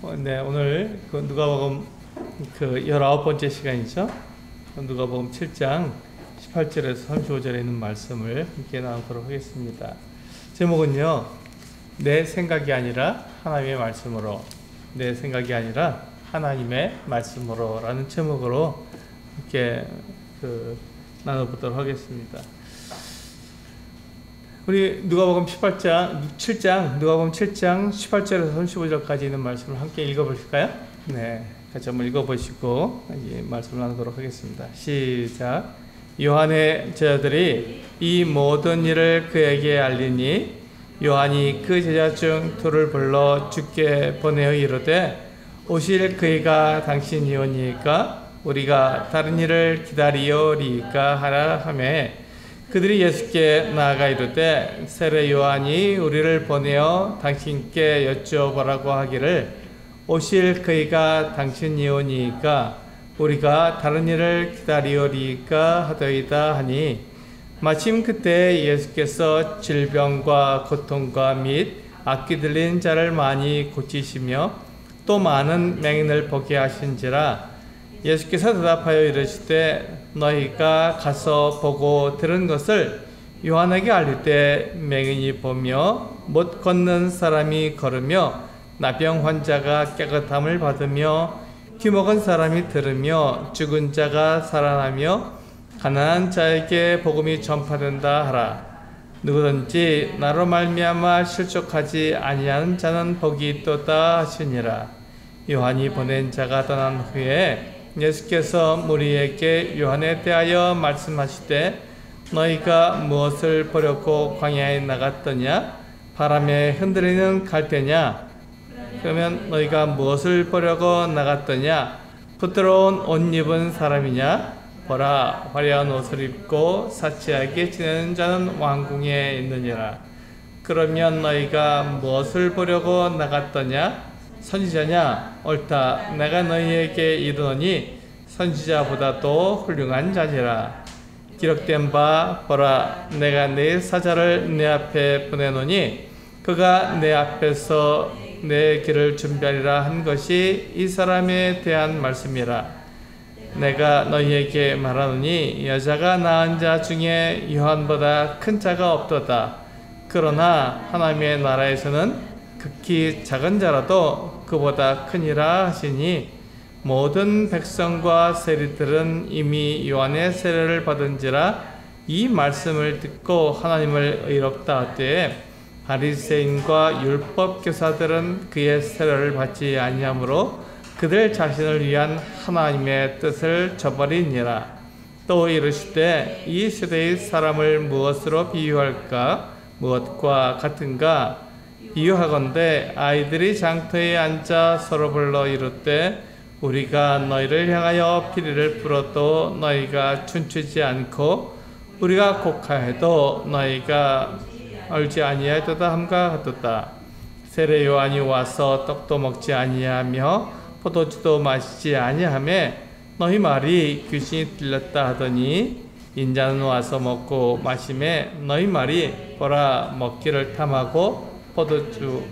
네, 오늘 그 누가복음 그 19번째 시간이죠. 누가복음 7장 18절에서 35절에 있는 말씀을 함께 나누도록 하겠습니다. 제목은요, 내 생각이 아니라 하나님의 말씀으로, 내 생각이 아니라 하나님의 말씀으로 라는 제목으로 이렇게 나눠보도록 하겠습니다. 우리 누가복음 7장 18절에서 35절까지 있는 말씀을 함께 읽어보실까요? 네, 같이 한번 읽어보시고 이 말씀을 나누도록 하겠습니다. 시작. 요한의 제자들이 이 모든 일을 그에게 알리니 요한이 그 제자 중 둘을 불러 주께 보내어 이르되 오실 그이가 당신이오니까 우리가 다른 일을 기다리오리까 하라 하매 그들이 예수께 나아가 이르되 세례 요한이 우리를 보내어 당신께 여쭈어보라고 하기를 오실 그이가 당신이오니까 우리가 다른 일을 기다리오리까 하더이다 하니 마침 그때 예수께서 질병과 고통과 및 악귀 들린 자를 많이 고치시며 또 많은 맹인을 보게 하신지라 예수께서 대답하여 이르시되 너희가 가서 보고 들은 것을 요한에게 알릴 때 맹인이 보며 못 걷는 사람이 걸으며 나병 환자가 깨끗함을 받으며 귀먹은 사람이 들으며 죽은 자가 살아나며 가난한 자에게 복음이 전파된다 하라. 누구든지 나로 말미암아 실족하지 아니하는 자는 복이 있도다 하시니라. 요한이 보낸 자가 떠난 후에 예수께서 무리에게 요한에 대하여 말씀하시되 너희가 무엇을 보려고 광야에 나갔더냐? 바람에 흔들리는 갈대냐? 그러면 너희가 무엇을 보려고 나갔더냐? 부드러운 옷 입은 사람이냐? 보라, 화려한 옷을 입고 사치하게 지내는 자는 왕궁에 있느니라. 그러면 너희가 무엇을 보려고 나갔더냐? 선지자냐? 옳다. 내가 너희에게 이르노니 선지자보다도 훌륭한 자니라. 기록된 바 보라, 내가 내 사자를 내 앞에 보내노니 그가 내 앞에서 내 길을 준비하리라 한 것이 이 사람에 대한 말씀이라. 내가 너희에게 말하노니 여자가 낳은 자 중에 요한보다 큰 자가 없도다. 그러나 하나님의 나라에서는 극히 작은 자라도 그보다 크니라 하시니 모든 백성과 세리들은 이미 요한의 세례를 받은지라 이 말씀을 듣고 하나님을 의롭다 하되 바리새인과 율법 교사들은 그의 세례를 받지 아니하므로 그들 자신을 위한 하나님의 뜻을 저버리니라. 또 이르시되 이 세대의 사람을 무엇으로 비유할까? 무엇과 같은가? 비유하건대 아이들이 장터에 앉아 서로 불러 이르되 우리가 너희를 향하여 피리를 불어도 너희가 춤추지 않고 우리가 곡하여도 너희가 알지 아니하였도다 함과 같도다. 세례 요한이 와서 떡도 먹지 아니하며 포도주도 마시지 아니하며 너희 말이 귀신이 들렸다 하더니 인자는 와서 먹고 마시매 너희 말이 보라 먹기를 탐하고 포도주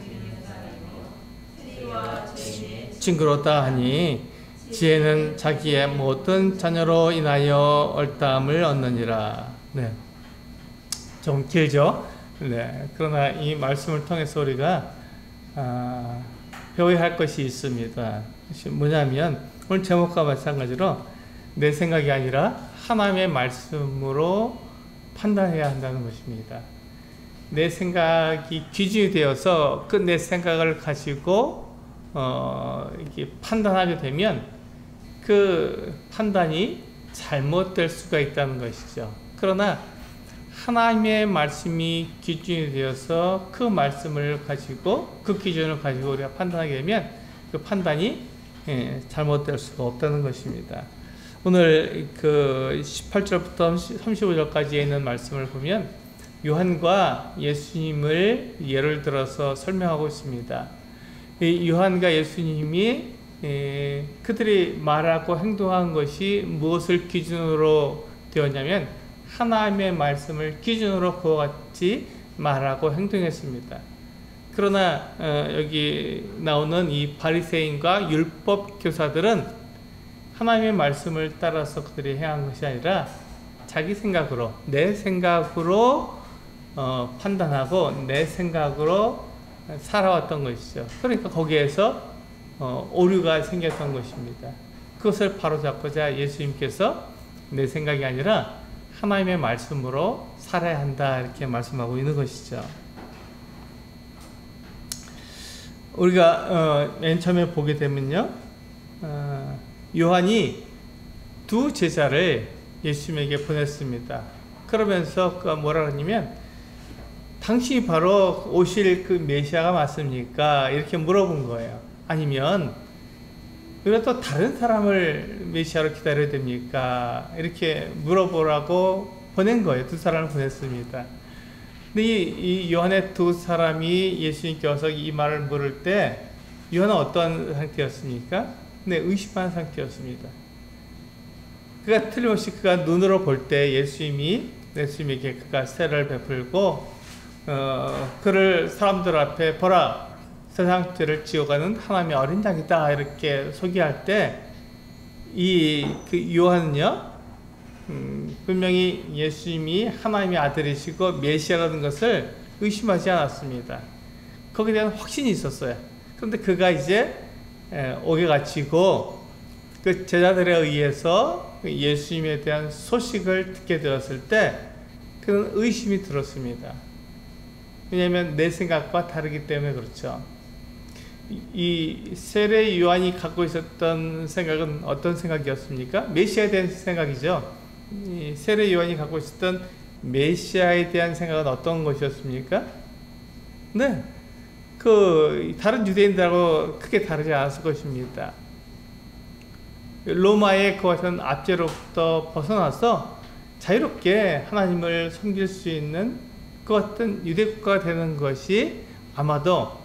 징그럽다 하니 지혜는 자기의 모든 자녀로 인하여 얼다함을 얻느니라. 네, 좀 길죠? 네, 그러나 이 말씀을 통해서 우리가 배워야 할 것이 있습니다. 뭐냐면 오늘 제목과 마찬가지로 내 생각이 아니라 하나님의 말씀으로 판단해야 한다는 것입니다. 내 생각이 기준이 되어서 그 내 생각을 가지고 이렇게 판단하게 되면 그 판단이 잘못될 수가 있다는 것이죠. 그러나 하나님의 말씀이 기준이 되어서 그 말씀을 가지고 그 기준을 가지고 우리가 판단하게 되면 그 판단이 잘못될 수가 없다는 것입니다. 오늘 그 18절부터 35절까지 있는 말씀을 보면 요한과 예수님을 예를 들어서 설명하고 있습니다. 이 요한과 예수님이 그들이 말하고 행동한 것이 무엇을 기준으로 되었냐면 하나님의 말씀을 기준으로 그와 같이 말하고 행동했습니다. 그러나 여기 나오는 이 바리새인과 율법 교사들은 하나님의 말씀을 따라서 그들이 행한 것이 아니라 자기 생각으로, 내 생각으로 판단하고 내 생각으로 살아왔던 것이죠. 그러니까 거기에서 오류가 생겼던 것입니다. 그것을 바로잡고자 예수님께서 내 생각이 아니라 하나님의 말씀으로 살아야 한다 이렇게 말씀하고 있는 것이죠. 우리가 맨 처음에 보게 되면요, 요한이 두 제자를 예수님에게 보냈습니다. 그러면서 그가 뭐라 그러냐면, 당신이 바로 오실 그 메시아가 맞습니까? 이렇게 물어본 거예요. 아니면 우리가 또 다른 사람을 메시아로 기다려야 됩니까? 이렇게 물어보라고 보낸 거예요. 두 사람을 보냈습니다. 근데 이 요한의 두 사람이 예수님께 와서 이 말을 물을 때 요한은 어떤 상태였습니까? 네, 의심한 상태였습니다. 그가 틀림없이 그가 눈으로 볼 때 예수님에게 그가 세례를 베풀고 그를 사람들 앞에 보라, 세상 죄를 지어가는 하나님의 어린 양이다 이렇게 소개할 때 그 요한은요, 분명히 예수님이 하나님의 아들이시고 메시아라는 것을 의심하지 않았습니다. 거기에 대한 확신이 있었어요. 그런데 그가 이제 옥에 갇히고 그 제자들에 의해서 예수님에 대한 소식을 듣게 되었을 때 그는 의심이 들었습니다. 왜냐하면 내 생각과 다르기 때문에 그렇죠. 이 세례 요한이 갖고 있었던 생각은 어떤 생각이었습니까? 메시아에 대한 생각이죠. 이 세례 요한이 갖고 있었던 메시아에 대한 생각은 어떤 것이었습니까? 네, 그 다른 유대인들하고 크게 다르지 않았을 것입니다. 로마의 그 같은 압제로부터 벗어나서 자유롭게 하나님을 섬길 수 있는 그 같은 유대국가가 되는 것이 아마도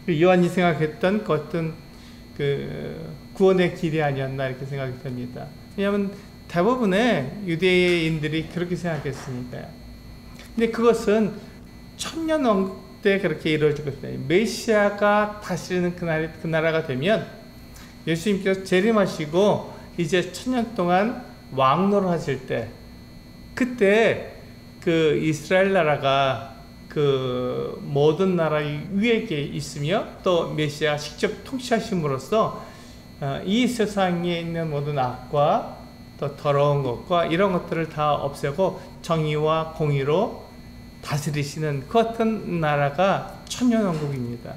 요한이 생각했던 그 어떤 그 구원의 길이 아니었나 이렇게 생각이 됩니다. 왜냐하면 대부분의 유대인들이 그렇게 생각했으니까요. 근데 그것은 천년왕국 때 그렇게 이루어질 것입니다. 메시아가 다스리는 그 나라가 되면 예수님께서 재림하시고 이제 천년 동안 왕노를 하실 때, 그때 그 이스라엘 나라가 그 모든 나라 위에 있으며 또 메시아가 직접 통치하심으로써 이 세상에 있는 모든 악과 또 더러운 것과 이런 것들을 다 없애고 정의와 공의로 다스리시는 그 같은 나라가 천년왕국입니다.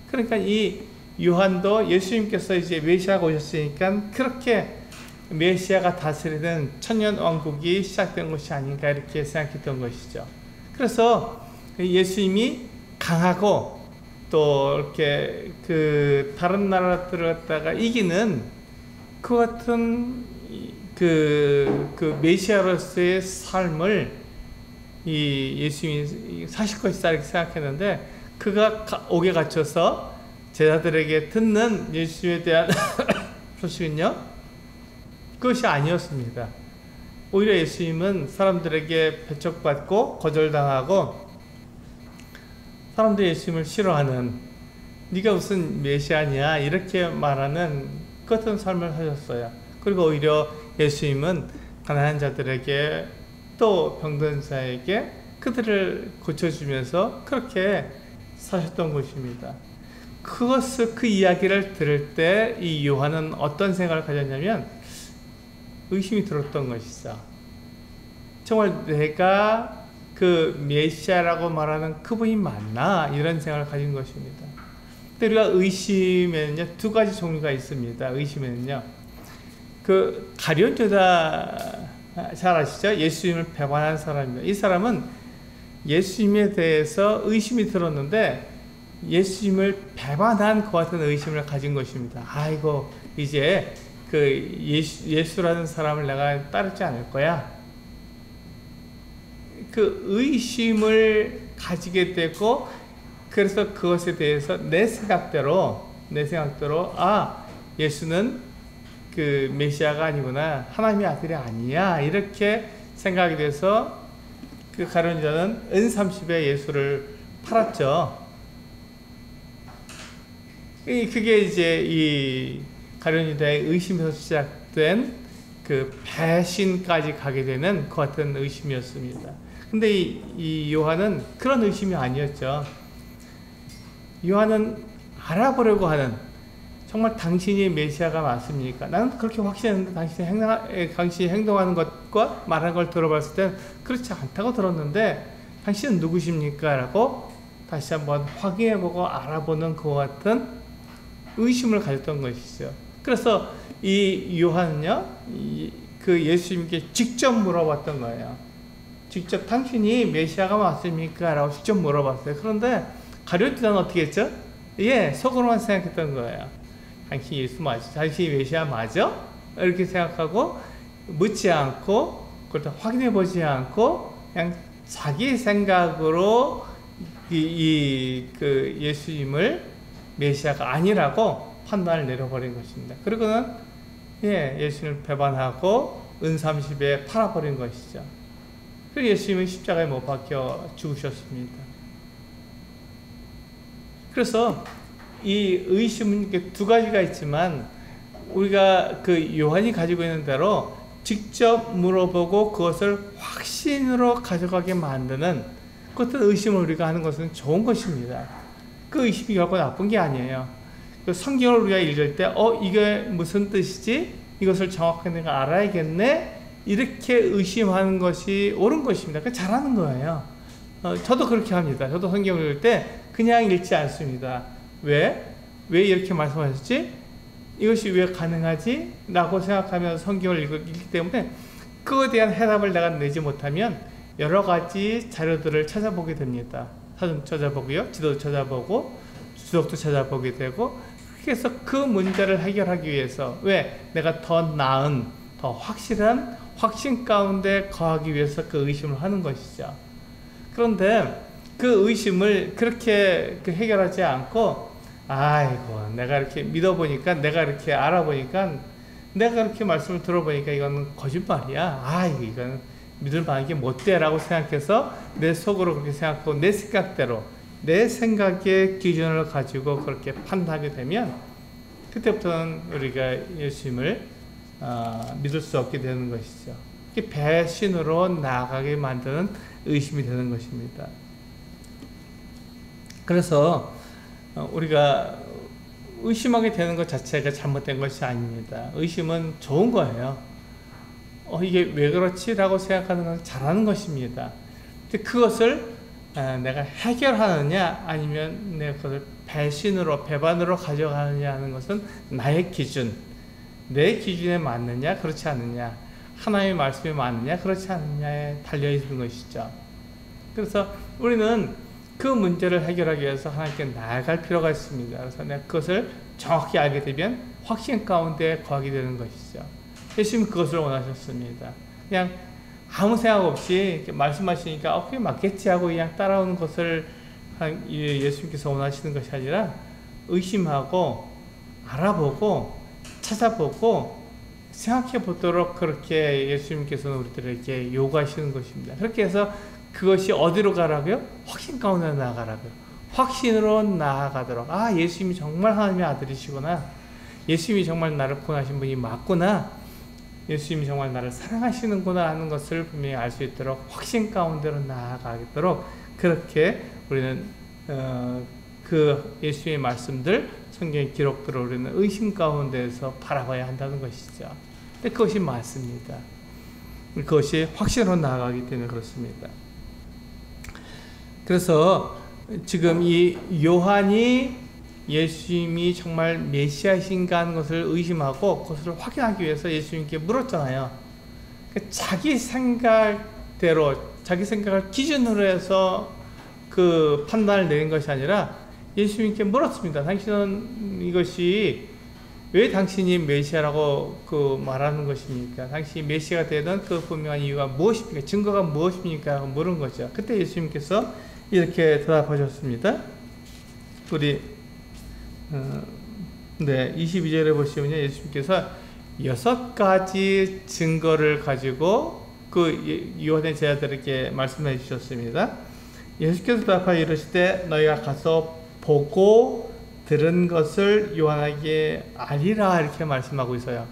그러니까 이 요한도 예수님께서 이제 메시아가 오셨으니까 그렇게 메시아가 다스리는 천년왕국이 시작된 것이 아닌가 이렇게 생각했던 것이죠. 그래서 예수님이 강하고 또 이렇게 그 다른 나라들을 갖다가 이기는 그 같은 그 메시아로서의 삶을 이 예수님이 사실 것이다 이렇게 생각했는데, 그가 옥에 갇혀서 제자들에게 듣는 예수님에 대한 소식은요, 그것이 아니었습니다. 오히려 예수님은 사람들에게 배척받고 거절당하고 사람들이 예수님을 싫어하는, 네가 무슨 메시아냐 이렇게 말하는 그 같은 삶을 하셨어요. 그리고 오히려 예수님은 가난한 자들에게 또 병든 자에게 그들을 고쳐주면서 그렇게 사셨던 것입니다. 그 이야기를 들을 때 이 요한은 어떤 생각을 가졌냐면 의심이 들었던 것이죠. 정말 내가 그 메시아라고 말하는 그분이 맞나 이런 생각을 가진 것입니다. 근데 우리가 의심에는요 두 가지 종류가 있습니다. 의심에는요, 그 가룟 유다 잘 아시죠? 예수님을 배반한 사람입니다. 이 사람은 예수님에 대해서 의심이 들었는데 예수님을 배반한 그 같은 의심을 가진 것입니다. 아이고 이제 그 예수라는 사람을 내가 따르지 않을 거야. 그 의심을 가지게 되고, 그래서 그것에 대해서 내 생각대로 예수는 그 메시아가 아니구나, 하나님의 아들이 아니야 이렇게 생각이 돼서 그 가룟 유다는 은30에 예수를 팔았죠. 그게 이제 이 가룟 유다의 의심에서 시작된 그 배신까지 가게 되는 그 같은 의심이었습니다. 근데 이 요한은 그런 의심이 아니었죠. 요한은 알아보려고 하는, 정말 당신이 메시아가 맞습니까? 나는 그렇게 확신했는데 당신이 행동하는 것과 말하는 걸 들어봤을 땐 그렇지 않다고 들었는데 당신은 누구십니까? 라고 다시 한번 확인해보고 알아보는 그 같은 의심을 가졌던 것이죠. 그래서 이 요한은요, 그 예수님께 직접 물어봤던 거예요. 직접 당신이 메시아가 맞습니까? 라고 직접 물어봤어요. 그런데 가룟 유다는 어떻게 했죠? 속으로만 생각했던 거예요. 당신이 예수 맞아? 당신이 메시아 맞아? 이렇게 생각하고 묻지 않고 그걸 확인해 보지 않고 그냥 자기 생각으로 그 예수님을 메시아가 아니라고 판단을 내려버린 것입니다. 그리고는 예수님을 배반하고 은30에 팔아버린 것이죠. 그리고 예수님은 십자가에 못 박혀 죽으셨습니다. 그래서 이 의심은 두 가지가 있지만 우리가 그 요한이 가지고 있는 대로 직접 물어보고 그것을 확신으로 가져가게 만드는 그 어떤 의심을 우리가 하는 것은 좋은 것입니다. 그 의심이 결코 나쁜 게 아니에요. 그 성경을 우리가 읽을 때 이게 무슨 뜻이지? 이것을 정확하게 내가 알아야겠네? 이렇게 의심하는 것이 옳은 것입니다. 그 잘하는 거예요. 저도 그렇게 합니다. 저도 성경을 읽을 때 그냥 읽지 않습니다. 왜 이렇게 말씀하셨지? 이것이 왜 가능하지? 라고 생각하면서 성경을 읽기 때문에 그거에 대한 해답을 내가 내지 못하면 여러 가지 자료들을 찾아보게 됩니다. 사전 찾아보고요, 지도도 찾아보고, 주석도 찾아보게 되고, 그래서 그 문제를 해결하기 위해서 내가 더 나은, 더 확실한 확신 가운데 거하기 위해서 그 의심을 하는 것이죠. 그런데 그 의심을 그렇게 해결하지 않고 내가 이렇게 믿어보니까, 내가 이렇게 알아보니까, 내가 이렇게 말씀을 들어보니까 이건 거짓말이야. 이건 믿을 만한 게 못 돼 라고 생각해서 내 속으로 그렇게 생각하고 내 생각대로, 내 생각의 기준을 가지고 그렇게 판단하게 되면 그때부터는 우리가 예수님을 믿을 수 없게 되는 것이죠. 이게 배신으로 나아가게 만드는 의심이 되는 것입니다. 그래서 우리가 의심하게 되는 것 자체가 잘못된 것이 아닙니다. 의심은 좋은 거예요. 이게 왜 그렇지? 라고 생각하는 건 잘하는 것입니다. 근데 그것을 내가 해결하느냐 아니면 내가 그것을 배반으로 가져가느냐 하는 것은 나의 기준, 내 기준에 맞느냐 그렇지 않느냐, 하나님의 말씀에 맞느냐 그렇지 않느냐에 달려있는 것이죠. 그래서 우리는 그 문제를 해결하기 위해서 하나님께 나아갈 필요가 있습니다. 그래서 내가 그것을 정확히 알게 되면 확신 가운데 거하게 되는 것이죠. 예수님은 그것을 원하셨습니다. 그냥 아무 생각 없이 말씀하시니까 그게 맞겠지 하고 그냥 따라오는 것을 예수님께서 원하시는 것이 아니라 의심하고 알아보고 찾아보고 생각해 보도록 그렇게 예수님께서는 우리들에게 요구하시는 것입니다. 그렇게 해서 그것이 어디로 가라고요? 확신 가운데 나아가라고요. 확신으로 나아가도록 예수님이 정말 하나님의 아들이시구나, 예수님이 정말 나를 구원하신 분이 맞구나, 예수님이 정말 나를 사랑하시는구나 하는 것을 분명히 알 수 있도록 확신 가운데로 나아가도록 그렇게 우리는 그 예수님의 말씀들, 성경의 기록들을 우리는 의심 가운데에서 바라봐야 한다는 것이죠. 근데 그것이 맞습니다. 그것이 확신으로 나아가기 때문에 그렇습니다. 그래서 지금 이 요한이 예수님이 정말 메시아신가 하는 것을 의심하고 그것을 확인하기 위해서 예수님께 물었잖아요. 자기 생각대로, 자기 생각을 기준으로 해서 그 판단을 내린 것이 아니라 예수님께 물었습니다. 당신은 이것이 왜 당신이 메시아라고 말하는 것입니까? 당신이 메시아가 되는 그 분명한 이유가 무엇입니까? 증거가 무엇입니까? 물은 거죠. 그때 예수님께서 이렇게 대답하셨습니다. 우리 22절에 보시면요, 예수님께서 6가지 증거를 가지고 그 요한의 제자들에게 말씀해 주셨습니다. 예수께서 대답하여 이르시되 너희가 가서 보고 들은 것을 요한에게 알리라 이렇게 말씀하고 있어요.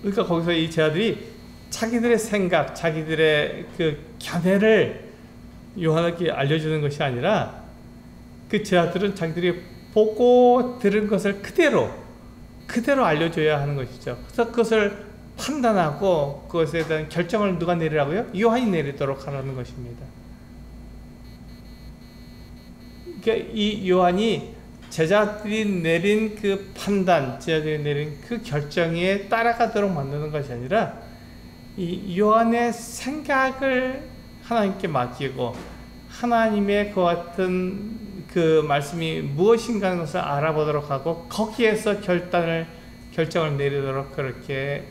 그러니까 거기서 이 제자들이 자기들의 생각, 자기들의 그 견해를 요한에게 알려주는 것이 아니라 그 제자들은 자기들이 보고 들은 것을 그대로 알려줘야 하는 것이죠. 그래서 그것을 판단하고 그것에 대한 결정을 누가 내리라고요? 요한이 내리도록 하라는 것입니다. 그러니까 이 요한이 제자들이 내린 그 판단, 제자들이 내린 그 결정에 따라가도록 만드는 것이 아니라 이 요한의 생각을 하나님께 맡기고 하나님의 그 같은 그 말씀이 무엇인가 하는 것을 알아보도록 하고 거기에서 결정을 내리도록 그렇게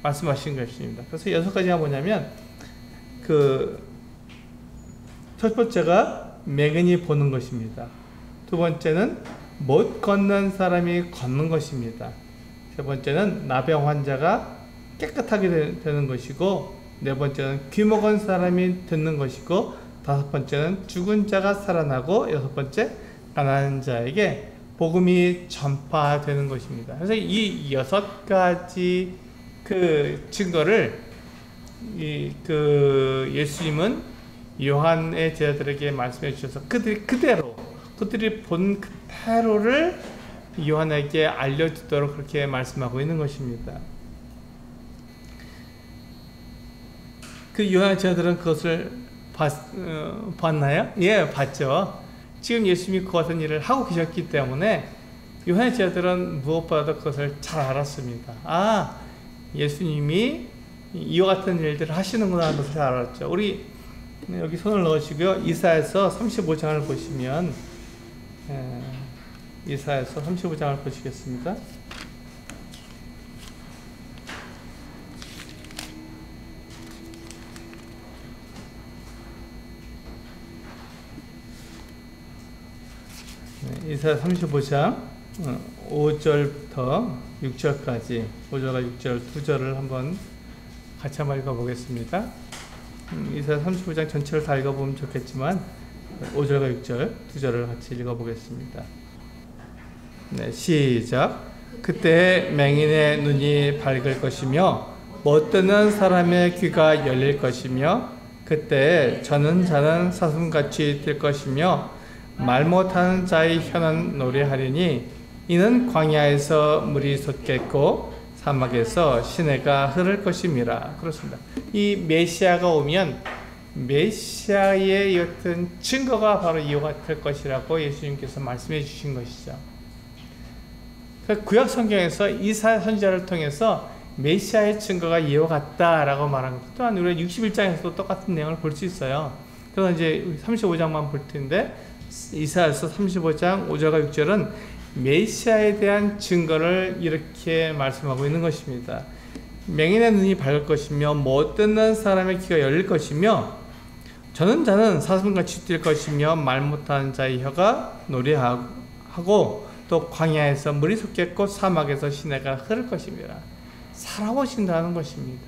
말씀하신 것입니다. 그래서 6가지가 뭐냐면 첫 번째가 맹인이 보는 것입니다. 두 번째는 못 걷는 사람이 걷는 것입니다. 세 번째는 나병 환자가 깨끗하게 되는 것이고, 네 번째는 귀 먹은 사람이 듣는 것이고, 다섯 번째는 죽은 자가 살아나고, 여섯 번째 가난한 자에게 복음이 전파되는 것입니다. 그래서 이 6가지 그 증거를 예수님은 요한의 제자들에게 말씀해 주셔서 그들이 본 그대로를 요한에게 알려주도록 그렇게 말씀하고 있는 것입니다. 그 요한의 제자들은 그것을 봤나요? 예, 봤죠. 지금 예수님이 그 같은 일을 하고 계셨기 때문에 요한의 제자들은 무엇보다도 그것을 잘 알았습니다. 아, 예수님이 이와 같은 일들을 하시는구나 하는 것을 잘 알았죠. 우리 여기 손을 넣으시고요. 이사야서 35장을 보시면, 이사야서 35장을 보시겠습니다. 이사야 35장 5절부터 6절까지 5절과 6절 두 절을 한번 같이 한번 읽어보겠습니다. 이사야 35장 전체를 다 읽어보면 좋겠지만 5절과 6절 두 절을 같이 읽어보겠습니다. 네, 시작. 그때 맹인의 눈이 밝을 것이며 못 듣는 사람의 귀가 열릴 것이며 그때 저는 자는 사슴같이 뛸 것이며 말 못하는 자의 혀는 노래하리니 이는 광야에서 물이 솟겠고 사막에서 시내가 흐를 것임이라. 그렇습니다. 이 메시아가 오면 메시아의 어떤 증거가 바로 이와 같을 것이라고 예수님께서 말씀해 주신 것이죠. 구약 성경에서 이사야 선지자를 통해서 메시아의 증거가 이와 같다라고 말한 것. 또한 우리가 61장에서도 똑같은 내용을 볼 수 있어요. 그래서 이제 35장만 볼 텐데 이사야서 35장 5절과 6절은 메시아에 대한 증거를 이렇게 말씀하고 있는 것입니다. 맹인의 눈이 밝을 것이며 못 듣는 사람의 귀가 열릴 것이며 저는 자는 사슴같이 뛸 것이며 말 못하는 자의 혀가 노래하고 또 광야에서 물이 솟겠고 사막에서 시내가 흐를 것입니다. 살아오신다는 것입니다.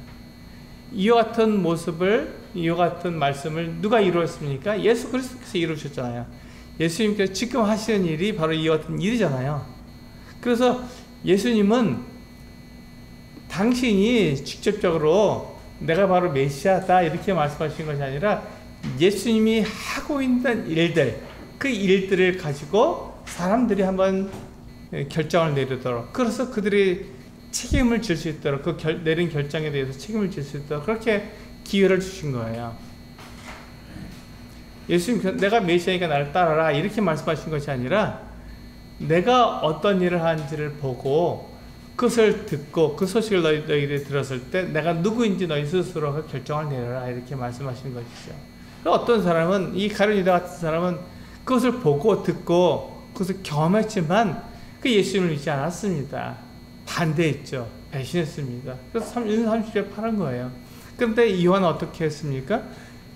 이와 같은 모습을, 이와 같은 말씀을 누가 이루었습니까? 예수 그리스도께서 이루셨잖아요. 예수님께서 지금 하시는 일이 바로 이와 같은 일이잖아요. 그래서 예수님은 당신이 직접적으로 내가 바로 메시아다 이렇게 말씀하신 것이 아니라 예수님이 하고 있는 일들, 그 일들을 가지고 사람들이 한번 결정을 내리도록, 그래서 그들이 책임을 질 수 있도록, 내린 결정에 대해서 책임을 질 수 있도록 그렇게 기회를 주신 거예요. 예수님, 내가 메시아니까 나를 따라라 이렇게 말씀하신 것이 아니라 내가 어떤 일을 하는지를 보고 그것을 듣고 그 소식을 너희들이 들었을 때 내가 누구인지 너희 스스로가 결정을 내려라 이렇게 말씀하신 것이죠. 어떤 사람은, 이 가룟 유다 같은 사람은 그것을 보고 듣고 그것을 경험했지만 그 예수님을 믿지 않았습니다. 반대했죠. 배신했습니다. 그래서 30에 팔은 거예요. 그런데 요한은 어떻게 했습니까?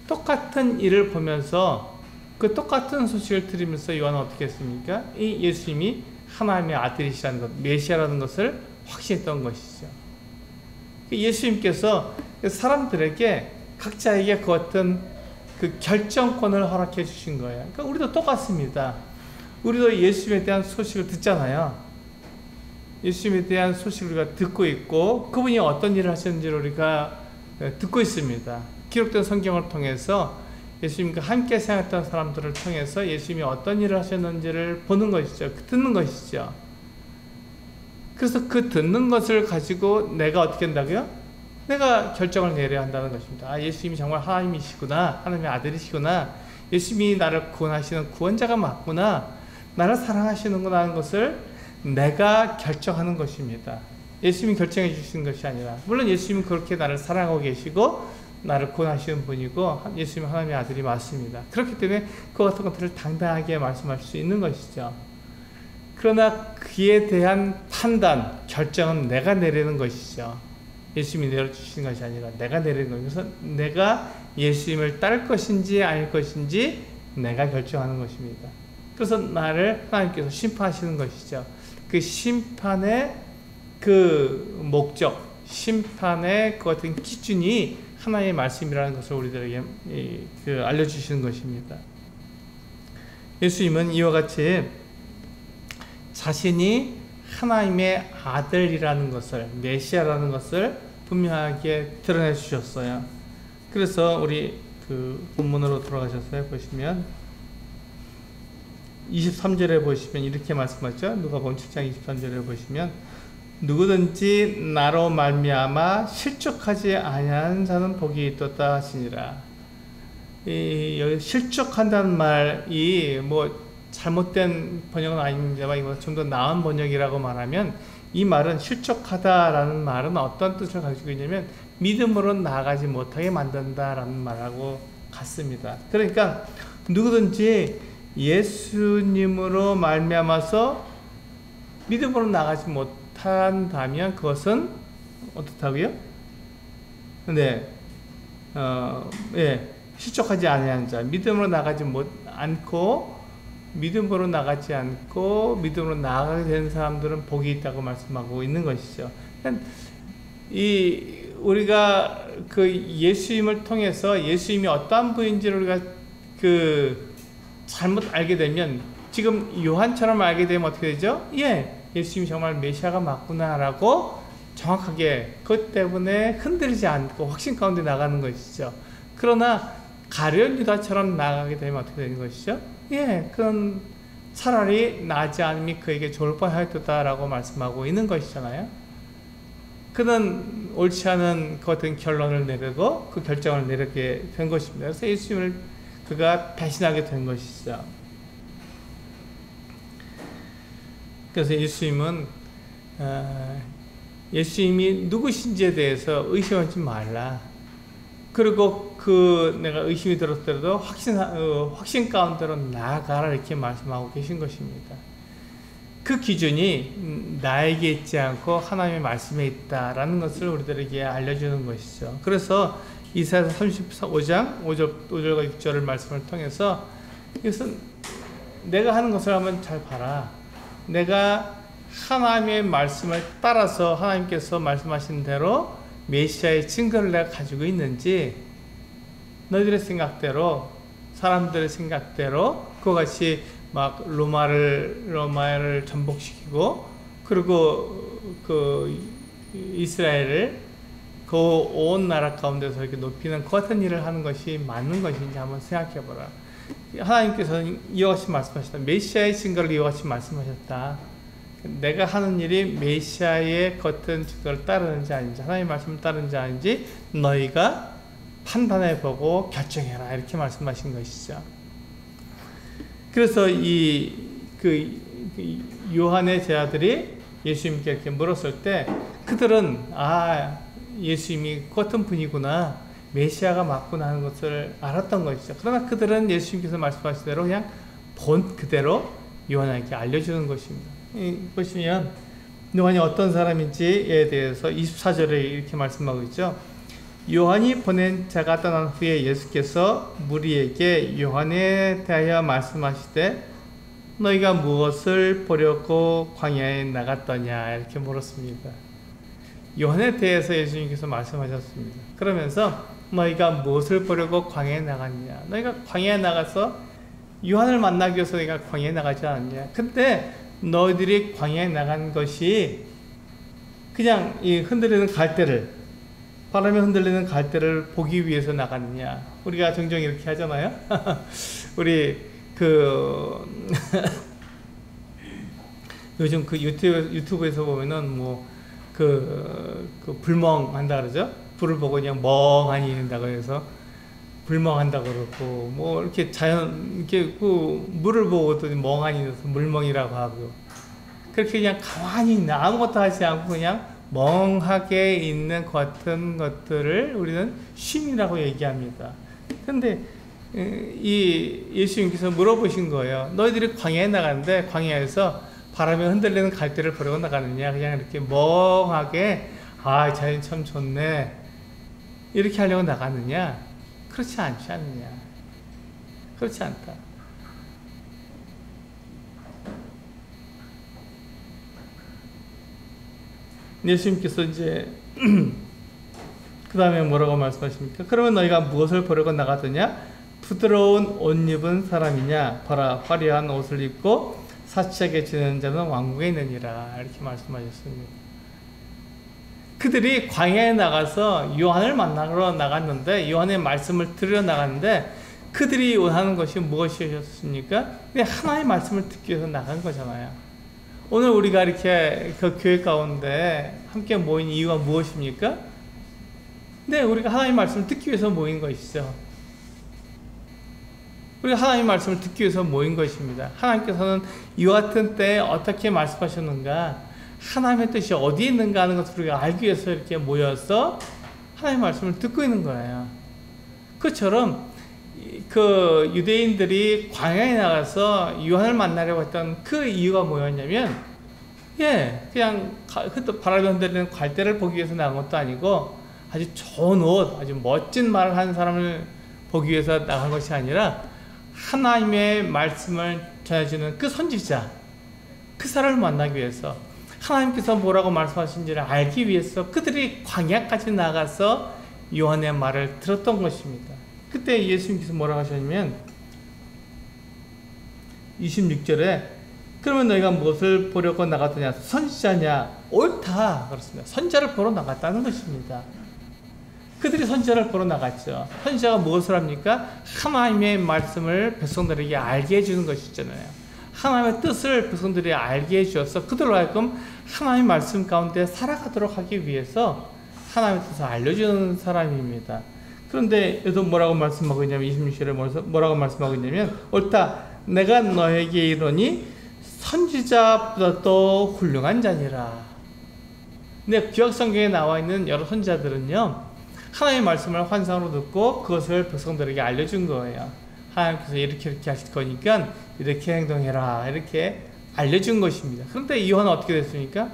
똑같은 일을 보면서 그 똑같은 소식을 들으면서 요한은 어떻게 했습니까? 이 예수님이 하나님의 아들이시라는 것, 메시아라는 것을 확신했던 것이죠. 예수님께서 사람들에게 각자에게 그 어떤 그 결정권을 허락해 주신 거예요. 그러니까 우리도 똑같습니다. 우리도 예수님에 대한 소식을 듣잖아요. 예수님에 대한 소식을 우리가 듣고 있고 그분이 어떤 일을 하셨는지를 우리가 듣고 있습니다. 기록된 성경을 통해서 예수님과 함께 생활했던 사람들을 통해서 예수님이 어떤 일을 하셨는지를 보는 것이죠. 듣는 것이죠. 그래서 그 듣는 것을 가지고 내가 어떻게 한다고요? 내가 결정을 내려야 한다는 것입니다. 아, 예수님이 정말 하나님이시구나. 하나님의 아들이시구나. 예수님이 나를 구원하시는 구원자가 맞구나. 나를 사랑하시는구나 하는 것을 내가 결정하는 것입니다. 예수님이 결정해 주신 것이 아니라, 물론 예수님은 그렇게 나를 사랑하고 계시고 나를 구원하시는 분이고 예수님은 하나님의 아들이 맞습니다. 그렇기 때문에 그 같은 것들을 당당하게 말씀할 수 있는 것이죠. 그러나 그에 대한 판단, 결정은 내가 내리는 것이죠. 예수님이 내려주시는 것이 아니라 내가 내리는 거예요. 그래서 내가 예수님을 따를 것인지 아닐 것인지 내가 결정하는 것입니다. 그래서 나를 하나님께서 심판하시는 것이죠. 그 심판의 그 목적, 심판의 그 같은 기준이 하나님의 말씀이라는 것을 우리들에게 알려주시는 것입니다. 예수님은 이와 같이 자신이 하나님의 아들이라는 것을, 메시아라는 것을 분명하게 드러내 주셨어요. 그래서 우리 그 본문으로 돌아가셔서 보시면 23절에 보시면 이렇게 말씀하죠. 누가복음 7장 23절에 보시면 누구든지 나로 말미암아 실족하지 아니하는 자는 복이 있도다 하시니라. 여기 실족한다는 말이 뭐 잘못된 번역은 아닙니다만 이거 좀 더 나은 번역이라고 말하면, 이 말은 실족하다라는 말은 어떤 뜻을 가지고 있냐면 믿음으로 나아가지 못하게 만든다라는 말하고 같습니다. 그러니까 누구든지 예수님으로 말미암아서 믿음으로 나아가지 못한다면 그것은 어떻다고요? 네, 실족하지 아니하는 자, 믿음으로 나가지 믿음으로 나아가게 되는 사람들은 복이 있다고 말씀하고 있는 것이죠. 우리가 그 예수님을 통해서 예수님이 어떠한 분인지를 우리가 잘못 알게 되면, 지금 요한처럼 알게 되면 어떻게 되죠? 예수님이 정말 메시아가 맞구나라고 정확하게 그것 때문에 흔들리지 않고 확신 가운데 나가는 것이죠. 그러나 가룟 유다처럼 나가게 되면 어떻게 되는 것이죠? 그건 차라리 나지 않음이 그에게 좋을 뻔하였다라고 말씀하고 있는 것이잖아요. 그는 옳지 않은 그 같은 결론을 내리고 그 결정을 내리게 된 것입니다. 그래서 예수님을 그가 배신하게 된 것이죠. 그래서 예수님은 예수님이 누구신지에 대해서 의심하지 말라. 그리고 내가 의심이 들었더라도 확신 가운데로 나아가라 이렇게 말씀하고 계신 것입니다. 그 기준이 나에게 있지 않고 하나님의 말씀에 있다라는 것을 우리들에게 알려주는 것이죠. 그래서 이사야서 35장 5절과 6절을 말씀을 통해서 이것은 내가 하는 것을 한번 잘 봐라. 내가 하나님의 말씀을 따라서 하나님께서 말씀하신 대로 메시아의 증거를 내가 가지고 있는지, 너희들의 생각대로, 사람들의 생각대로 그것이 막 로마를 전복시키고, 그리고 그 이스라엘을 그 온 나라 가운데서 이렇게 높이는 그 같은 일을 하는 것이 맞는 것인지 한번 생각해 보라. 하나님께서는 이와 같이 말씀하셨다. 메시아의 증거를 이와 같이 말씀하셨다. 내가 하는 일이 메시아의 겉은 증거를 따르는지 아닌지, 하나님의 말씀을 따르는지 아닌지 너희가 판단해보고 결정해라 이렇게 말씀하신 것이죠. 그래서 요한의 제자들이 예수님께 이렇게 물었을 때 그들은 예수님이 겉은 분이구나, 메시아가 맞구나 하는 것을 알았던 것이죠. 그러나 그들은 예수님께서 말씀하신 대로 그냥 본 그대로 요한에게 알려주는 것입니다. 보시면 요한이 어떤 사람인지에 대해서 24절에 이렇게 말씀하고 있죠. 요한이 보낸 자가 떠난 후에 예수께서 무리에게 요한에 대하여 말씀하시되 너희가 무엇을 보려고 광야에 나갔더냐 이렇게 물었습니다. 요한에 대해서 예수님께서 말씀하셨습니다. 그러면서 너희가 무엇을 보려고 광야에 나갔냐? 너희가 광야에 나가서 요한을 만나기 위해서 너희가 광야에 나가지 않았냐? 근데 너희들이 광야에 나간 것이 그냥 이 흔들리는 갈대를, 바람에 흔들리는 갈대를 보기 위해서 나갔느냐? 우리가 종종 이렇게 하잖아요. 우리 요즘 그 유튜브에서 보면은 불멍한다 그러죠? 불을 보고 그냥 멍하니 있는다고 해서 불멍한다 그러고, 이렇게 이렇게 물을 보고도 멍하니 있어서 물멍이라고 하고, 그렇게 그냥 가만히 있는, 아무것도 하지 않고 그냥 멍하게 있는 같은 것들을 우리는 쉼이라고 얘기합니다. 근데 이 예수님께서 물어보신 거예요. 너희들이 광야에 나가는데 광야에서 바람에 흔들리는 갈대를 보려고 나가느냐? 그냥 이렇게 멍하게 자연 참 좋네 이렇게 하려고 나가느냐? 그렇지 않지 않느냐? 그렇지 않다. 예수님께서 이제 그 다음에 뭐라고 말씀하십니까? 그러면 너희가 무엇을 보려고 나가더냐? 부드러운 옷 입은 사람이냐? 봐라, 화려한 옷을 입고 사치하게 지내는 자는 왕궁에 있느니라. 이렇게 말씀하셨습니다. 그들이 광야에 나가서 요한을 만나러 나갔는데, 요한의 말씀을 들으러 나갔는데, 그들이 원하는 것이 무엇이었습니까? 그냥 하나의 말씀을 듣기 위해서 나간 거잖아요. 오늘 우리가 이렇게 그 교회 가운데 함께 모인 이유가 무엇입니까? 네, 우리가 하나님의 말씀을 듣기 위해서 모인 것이죠. 우리가 하나님의 말씀을 듣기 위해서 모인 것입니다. 하나님께서는 이와 같은 때에 어떻게 말씀하셨는가, 하나님의 뜻이 어디에 있는가 하는 것을 우리가 알기 위해서 이렇게 모여서 하나님의 말씀을 듣고 있는 거예요. 그처럼 그 유대인들이 광야에 나가서 요한을 만나려고 했던 그 이유가 뭐였냐면, 그냥 바람에 흔들리는 갈대를 보기 위해서 나간 것도 아니고, 아주 좋은 옷, 아주 멋진 말을 하는 사람을 보기 위해서 나간 것이 아니라, 하나님의 말씀을 전해주는 그 선지자, 그 사람을 만나기 위해서, 하나님께서 뭐라고 말씀하신지를 알기 위해서 그들이 광야까지 나가서 요한의 말을 들었던 것입니다. 그때 예수님께서 뭐라고 하셨냐면 26절에 그러면 너희가 무엇을 보려고 나갔더냐? 선지자냐? 옳다. 그렇습니다. 선지자를 보러 나갔다는 것입니다. 그들이 선지자를 보러 나갔죠. 선지자가 무엇을 합니까? 하나님의 말씀을 백성들에게 알게 해주는 것이잖아요. 하나님의 뜻을 백성들이 알게 해주어서 그들로 하여금 하나님의 말씀 가운데 살아가도록 하기 위해서 하나님의 뜻을 알려주는 사람입니다. 그런데 여기서 뭐라고 말씀하고 있냐면 26절에 뭐라고 말씀하고 있냐면 옳다. 내가 너에게 이르노니 선지자보다도 훌륭한 자니라. 근데 구약성경에 나와 있는 여러 선지자들은요, 하나님의 말씀을 환상으로 듣고 그것을 백성들에게 알려준 거예요. 하나님께서 이렇게 하실 거니까 이렇게 행동해라, 이렇게 알려준 것입니다. 그런데 요한은 어떻게 됐습니까?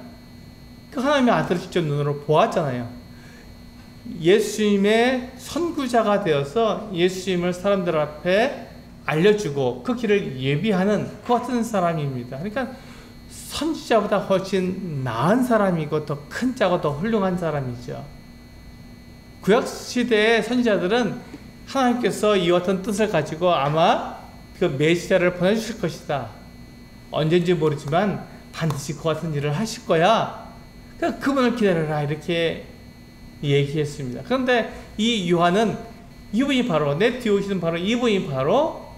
그 하나님의 아들을 직접 눈으로 보았잖아요. 예수님의 선구자가 되어서 예수님을 사람들 앞에 알려주고 그 길을 예비하는 그 같은 사람입니다. 그러니까 선지자보다 훨씬 나은 사람이고 더 큰 자고 더 훌륭한 사람이죠. 구약시대의 선지자들은 하나님께서 이와 같은 뜻을 가지고 아마 그 메시아를 보내주실 것이다. 언젠지 모르지만 반드시 그 같은 일을 하실 거야. 그러니까 그분을 기다려라, 이렇게 얘기했습니다. 그런데 이 요한은 이분이 바로, 내 뒤에 오시는 바로 이분이 바로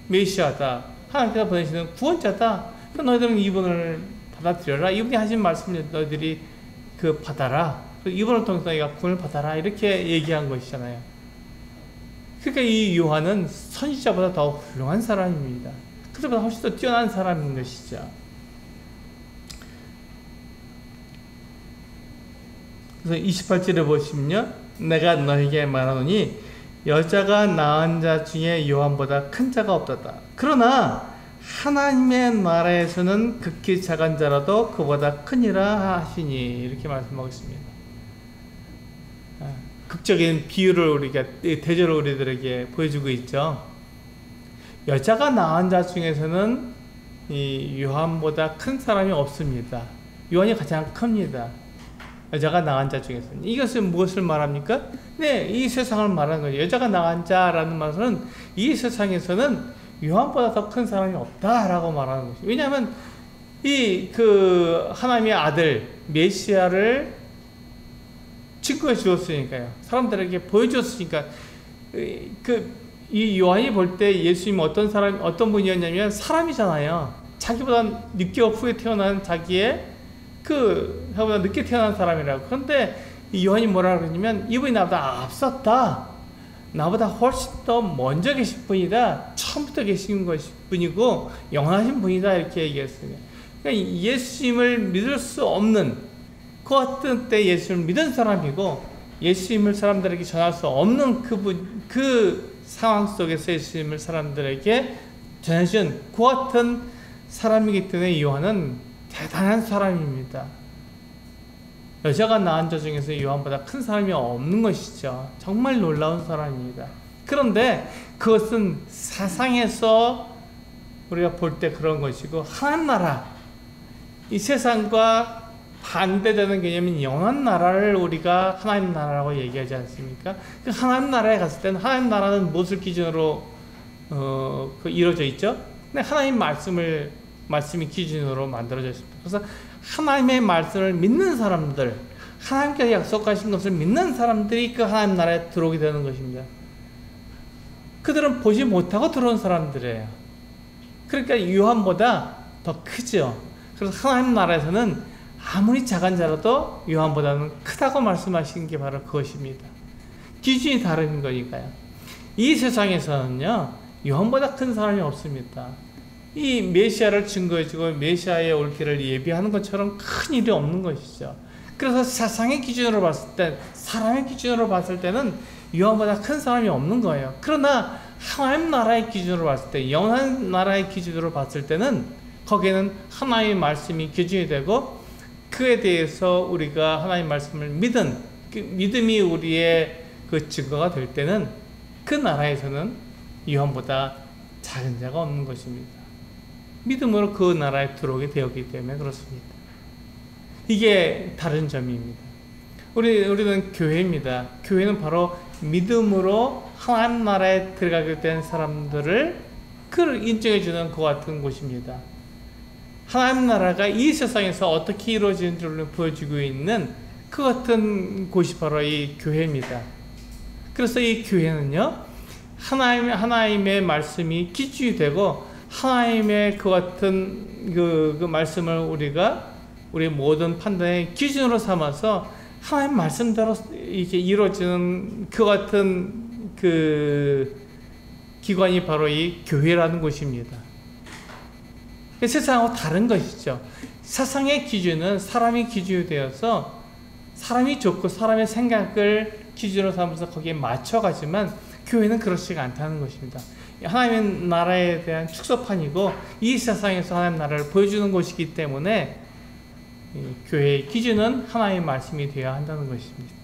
메시아다. 하나님께서 보내시는 구원자다. 그러니까 너희들은 이분을 받아들여라. 이분이 하신 말씀을 너희들이 받아라. 이분을 통해서 너희가 구원을 받아라. 이렇게 얘기한 것이잖아요. 그러니까 이 요한은 선지자보다 더 훌륭한 사람입니다. 그들보다 훨씬 더 뛰어난 사람인 것이죠. 그래서 28절에 보시면요, 내가 너에게 말하노니 여자가 낳은 자 중에 요한보다 큰 자가 없다. 그러나 하나님의 나라에서는 극히 작은 자라도 그보다 크니라 하시니, 이렇게 말씀하고 있습니다. 극적인 비유를 우리가, 대조를 우리들에게 보여주고 있죠. 여자가 낳은 자 중에서는 이 요한보다 큰 사람이 없습니다. 요한이 가장 큽니다. 여자가 나간 자 중에서는. 이것은 무엇을 말합니까? 네, 이 세상을 말하는 거죠. 여자가 나간 자라는 말은 이 세상에서는 요한보다 더 큰 사람이 없다라고 말하는 거죠. 왜냐하면 하나님의 아들 메시아를 증거해 주었으니까요. 사람들에게 보여주었으니까. 이 요한이 볼 때 예수님이 어떤 분이었냐면 사람이잖아요. 자기보다 후에 태어난 자보다 늦게 태어난 사람이라고. 그런데 이 요한이 뭐라 그러냐면 이분이 나보다 앞섰다. 나보다 훨씬 더 먼저 계신 분이다. 처음부터 계신 분이고 영원하신 분이다. 이렇게 얘기했어요. 그러니까 예수님을 믿을 수 없는 그 같은 때 예수님을 믿은 사람이고 예수님을 사람들에게 전할 수 없는 그 상황 속에서 예수님을 사람들에게 전해준 그 같은 사람이기 때문에 요한은 대단한 사람입니다. 여자가 낳은 자 중에서 요한보다 큰 사람이 없는 것이죠. 정말 놀라운 사람입니다. 그런데 그것은 사상에서 우리가 볼 때 그런 것이고 하나님 나라, 이 세상과 반대되는 개념인 영원 나라를 우리가 하나님 나라라고 얘기하지 않습니까? 그 하나님 나라에 갔을 때는 하나님 나라는 무엇을 기준으로 이루어져 있죠? 근데 하나님 말씀이 기준으로 만들어져 있습니다. 그래서 하나님의 말씀을 믿는 사람들, 하나님께서 약속하신 것을 믿는 사람들이 그 하나님 나라에 들어오게 되는 것입니다. 그들은 보지 못하고 들어온 사람들이에요. 그러니까 요한보다 더 크죠. 그래서 하나님 나라에서는 아무리 작은 자라도 요한보다는 크다고 말씀하시는 게 바로 그것입니다. 기준이 다른 거니까요. 이 세상에서는요, 요한보다 큰 사람이 없습니다. 이 메시아를 증거해주고 메시아의 올 길을 예비하는 것처럼 큰 일이 없는 것이죠. 그래서 세상의 기준으로 봤을 때, 사람의 기준으로 봤을 때는 요한보다 큰 사람이 없는 거예요. 그러나 하나님 나라의 기준으로 봤을 때, 영원한 나라의 기준으로 봤을 때는 거기에는 하나님의 말씀이 기준이 되고 그에 대해서 우리가 하나님의 말씀을 믿은 그 믿음이 우리의 그 증거가 될 때는 그 나라에서는 요한보다 작은 자가 없는 것입니다. 믿음으로 그 나라에 들어오게 되었기 때문에 그렇습니다. 이게 다른 점입니다. 우리는 교회입니다. 교회는 바로 믿음으로 하나님 나라에 들어가게 된 사람들을 인정해주는 그 같은 곳입니다. 하나님 나라가 이 세상에서 어떻게 이루어지는지를 보여주고 있는 그 같은 곳이 바로 이 교회입니다. 그래서 이 교회는요, 하나님의 말씀이 기준이 되고 하나님의 그 같은 그 말씀을 우리 모든 판단의 기준으로 삼아서 하나님 말씀대로 이렇게 이루어지는 그 같은 그 기관이 바로 이 교회라는 곳입니다. 세상하고 다른 것이죠. 세상의 기준은 사람이 기준이 되어서 사람이 좋고 사람의 생각을 기준으로 삼아서 거기에 맞춰가지만 교회는 그렇지가 않다는 것입니다. 하나님의 나라에 대한 축소판이고 이 세상에서 하나님의 나라를 보여주는 곳이기 때문에 교회의 기준은 하나님의 말씀이 되어야 한다는 것입니다.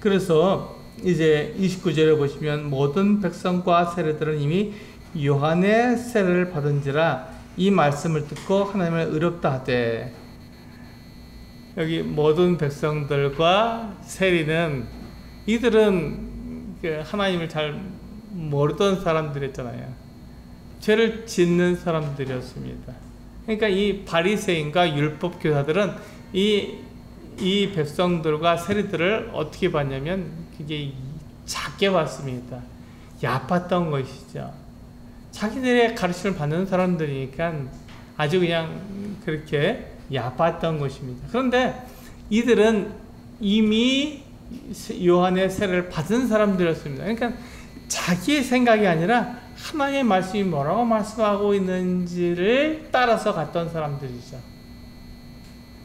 그래서 이제 29절에 보시면 모든 백성과 세례들은 이미 요한의 세례를 받은지라 이 말씀을 듣고 하나님을 의롭다 하되, 여기 모든 백성들과 세리는 이들은 하나님을 잘 모르던 사람들이었잖아요. 죄를 짓는 사람들이었습니다. 그러니까 이 바리새인과 율법 교사들은 이 백성들과 세리들을 어떻게 봤냐면 그게 작게 봤습니다. 얕봤던 것이죠. 자기들의 가르침을 받는 사람들이니까 아주 그냥 그렇게 얕봤던 것입니다. 그런데 이들은 이미 요한의 세례를 받은 사람들이었습니다. 그러니까 자기의 생각이 아니라 하나님의 말씀이 뭐라고 말씀하고 있는지를 따라서 갔던 사람들이죠.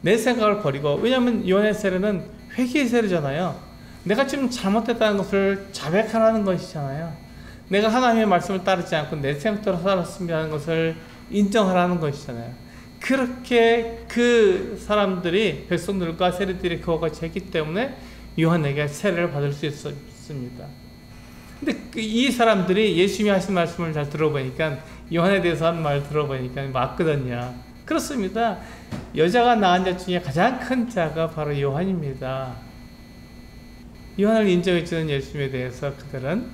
내 생각을 버리고, 왜냐하면 요한의 세례는 회개의 세례잖아요. 내가 지금 잘못됐다는 것을 자백하라는 것이잖아요. 내가 하나님의 말씀을 따르지 않고 내 생각대로 살았습니다는 것을 인정하라는 것이잖아요. 그렇게 그 사람들이, 백성들과 세리들이 그와 같이 했기 때문에 요한에게 세례를 받을 수 있었습니다. 근데 이 사람들이 예수님이 하신 말씀을 잘 들어보니까, 요한에 대해서 한 말 들어보니까 맞거든요. 그렇습니다. 여자가 낳은 자 중에 가장 큰 자가 바로 요한입니다. 요한을 인정해주는 예수님에 대해서 그들은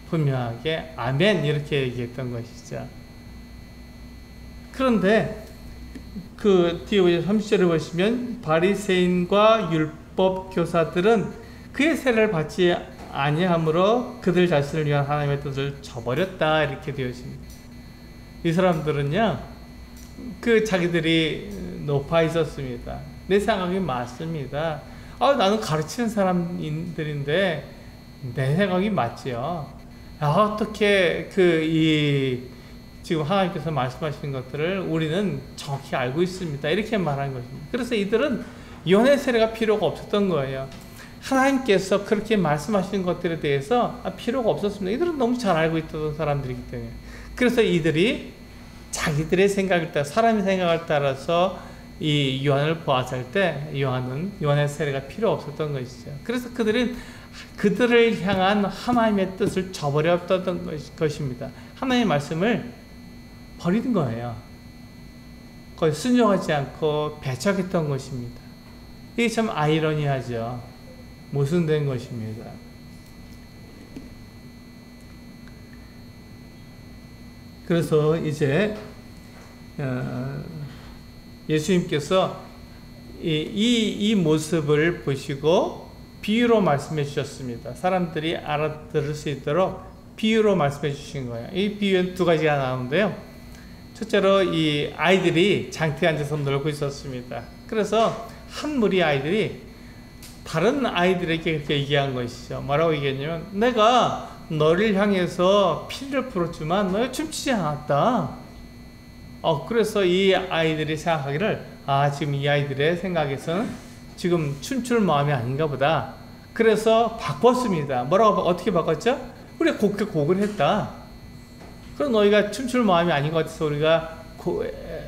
분명하게 아멘 이렇게 얘기했던 것이죠. 그런데 그 뒤에 30절을 보시면 바리새인과 율법 교사들은 그의 세례를 받지 아니함으로 그들 자신을 위한 하나님의 뜻을 저버렸다 이렇게 되어 있습니다. 이 사람들은요, 그 자기들이 높아 있었습니다. 내 생각이 맞습니다. 나는 가르치는 사람들인데 내 생각이 맞지요. 어떻게 지금 하나님께서 말씀하시는 것들을 우리는 정확히 알고 있습니다. 이렇게 말한 것입니다. 그래서 이들은 요한의 세례가 필요가 없었던 거예요. 하나님께서 그렇게 말씀하시는 것들에 대해서 필요가 없었습니다. 이들은 너무 잘 알고 있던 사람들이기 때문에. 그래서 이들이 자기들의 생각을 따라, 사람의 생각을 따라서 이 요한을 보았을 때 요한의 세례가 필요 없었던 것이죠. 그래서 그들을 향한 하나님의 뜻을 저버렸던 것입니다. 하나님의 말씀을 버리는 거예요. 거의 순종하지 않고 배척했던 것입니다. 이게 참 아이러니하죠. 모순된 것입니다. 그래서 이제 예수님께서 이 모습을 보시고 비유로 말씀해 주셨습니다. 사람들이 알아들을 수 있도록 비유로 말씀해 주신 거예요. 이 비유는 두 가지가 나오는데요. 첫째로 이 아이들이 장터에 앉아서 놀고 있었습니다. 그래서 한 무리 아이들이 다른 아이들에게 그렇게 얘기한 것이죠. 뭐라고 얘기했냐면, 내가 너를 향해서 피를 불었지만 너가 춤추지 않았다. 그래서 이 아이들이 생각하기를, 지금 이 아이들의 생각에서는 지금 춤출 마음이 아닌가 보다. 그래서 바꿨습니다. 어떻게 바꿨죠? 우리가 곡을 했다. 그럼 너희가 춤출 마음이 아닌 것 같아서 우리가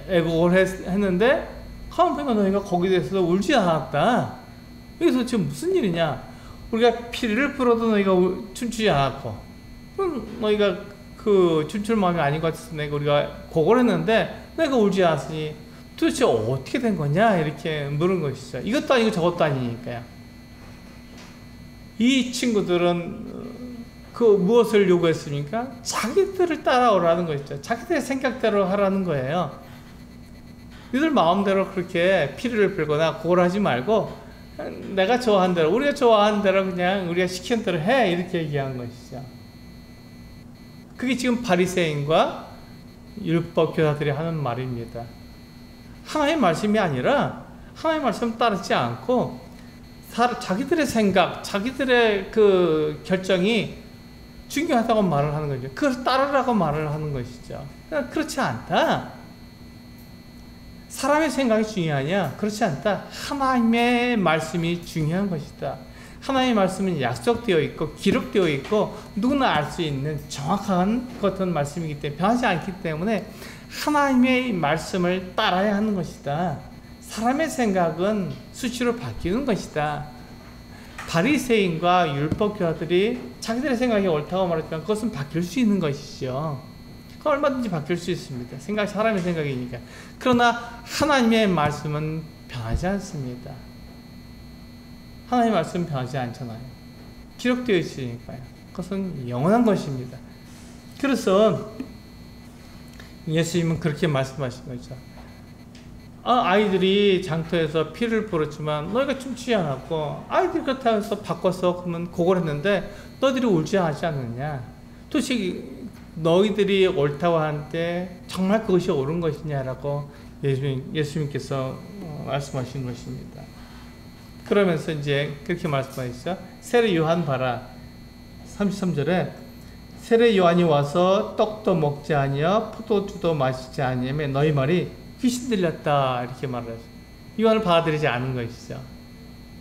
애곡을 했는데, 하면서 너희가 거기에 대해서 울지 않았다. 여기서 지금 무슨 일이냐? 우리가 피를 불어도 너희가 춤추지 않았고, 그럼 너희가 춤출 마음이 아닌 것 같아서 우리가 곡을 했는데, 내가 울지 않았으니 도대체 어떻게 된 거냐? 이렇게 물은 것이죠. 이것도 아니고 저것도 아니니까요. 이 친구들은 무엇을 요구했습니까? 자기들을 따라오라는 것이죠. 자기들의 생각대로 하라는 거예요. 이들 마음대로 그렇게 피를 불거나 곡을 하지 말고, 내가 좋아하는 대로, 우리가 좋아하는 대로 그냥 우리가 시키는 대로 해. 이렇게 얘기한 것이죠. 그게 지금 바리새인과 율법 교사들이 하는 말입니다. 하나님의 말씀이 아니라 하나님의 말씀 따르지 않고 자기들의 생각, 자기들의 결정이 중요하다고 말을 하는 거죠. 그걸 따르라고 말을 하는 것이죠. 그렇지 않다. 사람의 생각이 중요하냐? 그렇지 않다. 하나님의 말씀이 중요한 것이다. 하나님의 말씀은 약속되어 있고 기록되어 있고 누구나 알 수 있는 정확한 같은 말씀이기 때문에 변하지 않기 때문에 하나님의 말씀을 따라야 하는 것이다. 사람의 생각은 수시로 바뀌는 것이다. 바리새인과 율법교사들이 자기들의 생각이 옳다고 말했지만 그것은 바뀔 수 있는 것이죠. 그건 얼마든지 바뀔 수 있습니다. 사람의 생각이니까. 그러나 하나님의 말씀은 변하지 않습니다. 하나님의 말씀은 변하지 않잖아요. 기록되어 있으니까요. 그것은 영원한 것입니다. 그래서 예수님은 그렇게 말씀하신 거죠. 아이들이 장터에서 피를 불었지만 너희가 춤추지 않았고, 아이들이 그렇다고 해서 바꿔서 그러면 곡을 했는데 너희들이 울지 하지 않느냐? 도대체 너희들이 옳다고 하는데 정말 그것이 옳은 것이냐라고 예수님께서 말씀하신 것입니다. 그러면서 이제 그렇게 말씀하셨죠. 세례 요한 봐라. 33절에 세례 요한이 와서 떡도 먹지 아니하여 포도주도 마시지 아니하며 너희 말이 귀신 들렸다 이렇게 말을 했어요. 요한을 받아들이지 않은 것이죠.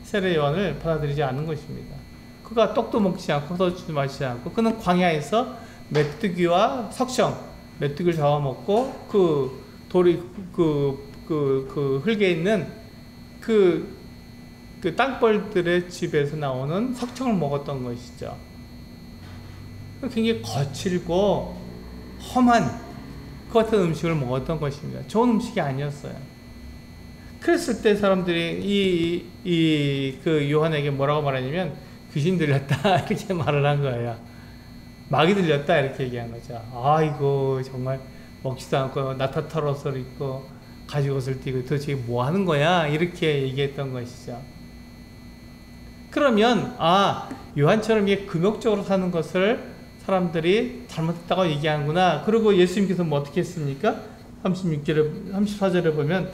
세례 요한을 받아들이지 않은 것입니다. 그가 떡도 먹지 않고 포도주도 마시지 않고 그는 광야에서 메뚜기와 석청, 메뚜기를 잡아먹고 그 돌이 그 흙에 있는 그 땅벌들의 집에서 나오는 석청을 먹었던 것이죠. 굉장히 거칠고 험한 그 같은 음식을 먹었던 것입니다. 좋은 음식이 아니었어요. 그랬을 때 사람들이 그 요한에게 뭐라고 말하냐면 귀신 들렸다 이렇게 말을 한 거예요. 마귀 들렸다 이렇게 얘기한 거죠. 아이고 정말 먹지도 않고 나타 털옷을 입고 가죽옷을 띠고 도대체 뭐 하는 거야 이렇게 얘기했던 것이죠. 그러면 요한처럼 이게 금욕적으로 사는 것을 사람들이 잘못했다고 얘기하는구나. 그리고 예수님께서 뭐 어떻게 했습니까? 34절에 보면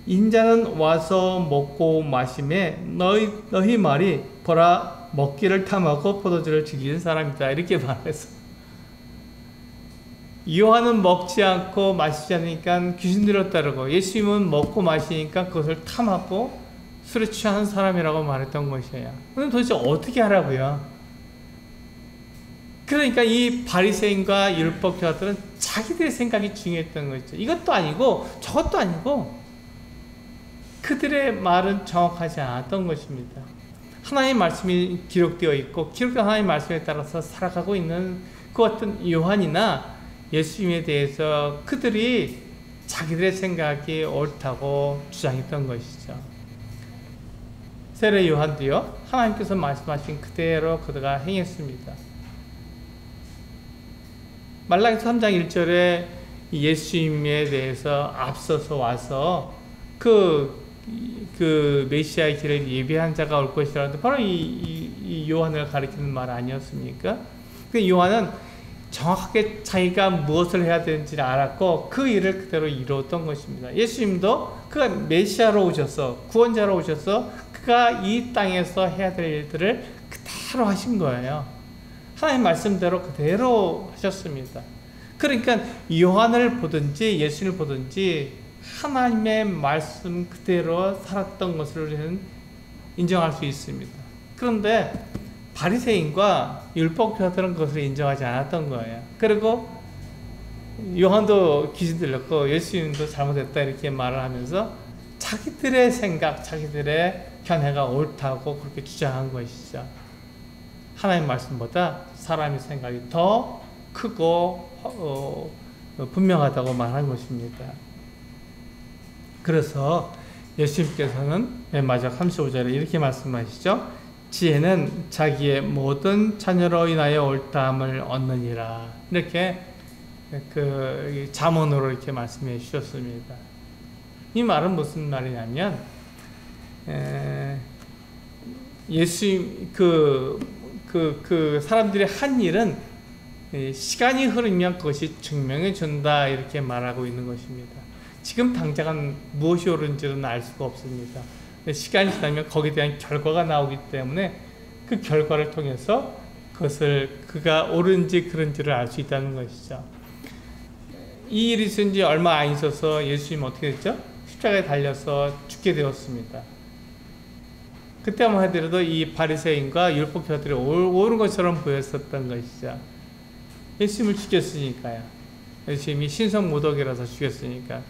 인자는 와서 먹고 마심에 너희 말이 보라 먹기를 탐하고 포도주를 즐기는 사람이다 이렇게 말했어. 요한은 먹지 않고 마시지 않으니까 귀신 들렸다 그러고, 예수님은 먹고 마시니까 그것을 탐하고 술에 취하는 사람이라고 말했던 것이에요. 그럼 도대체 어떻게 하라고요? 그러니까 이 바리새인과 율법교사들은 자기들의 생각이 중요했던 거죠. 이것도 아니고 저것도 아니고 그들의 말은 정확하지 않았던 것입니다. 하나님의 말씀이 기록되어 있고 기록된 하나님의 말씀에 따라서 살아가고 있는 그 어떤 요한이나 예수님에 대해서 그들이 자기들의 생각이 옳다고 주장했던 것이죠. 세례 요한도요, 하나님께서 말씀하신 그대로 그들가 행했습니다. 말라기서 3장 1절에 예수님에 대해서 앞서서 와서 그 메시아의 길을 예비한 자가 올 것이라는데 바로 이 요한을 가리키는 말 아니었습니까? 그 요한은 정확하게 자기가 무엇을 해야 되는지를 알았고 그 일을 그대로 이루었던 것입니다. 예수님도 그가 메시아로 오셔서 구원자로 오셔서 그가 이 땅에서 해야 될 일들을 그대로 하신 거예요. 하나님 말씀대로 그대로 하셨습니다. 그러니까 요한을 보든지 예수님을 보든지 하나님의 말씀 그대로 살았던 것을 우리는 인정할 수 있습니다. 그런데 바리새인과 율법교사들은 그것을 인정하지 않았던 거예요. 그리고 요한도 귀신 들렸고 예수님도 잘못했다 이렇게 말을 하면서 자기들의 생각, 자기들의 견해가 옳다고 그렇게 주장한 것이죠. 하나님 말씀보다 사람의 생각이 더 크고 분명하다고 말한 것입니다. 그래서 예수님께서는 맨 마지막 35절에 이렇게 말씀하시죠. 지혜는 자기의 모든 자녀로 인하여 옳다함을 얻느니라. 이렇게 그 잠언으로 이렇게 말씀해 주셨습니다. 이 말은 무슨 말이냐면 예수님 그 사람들이 한 일은 시간이 흐르면 그것이 증명해 준다 이렇게 말하고 있는 것입니다. 지금 당장은 무엇이 옳은지는 알 수가 없습니다. 시간이 지나면 거기에 대한 결과가 나오기 때문에 그 결과를 통해서 그가 옳은지 그른지를 알 수 있다는 것이죠. 이 일이 있은 지 얼마 안 있어서 예수님은 어떻게 됐죠? 십자가에 달려서 죽게 되었습니다. 그때만 하더라도 이 바리새인과 율법교사들이 옳은 것처럼 보였었던 것이죠. 예수님을 죽였으니까요. 예수님이 신성모독이라서 죽였으니까.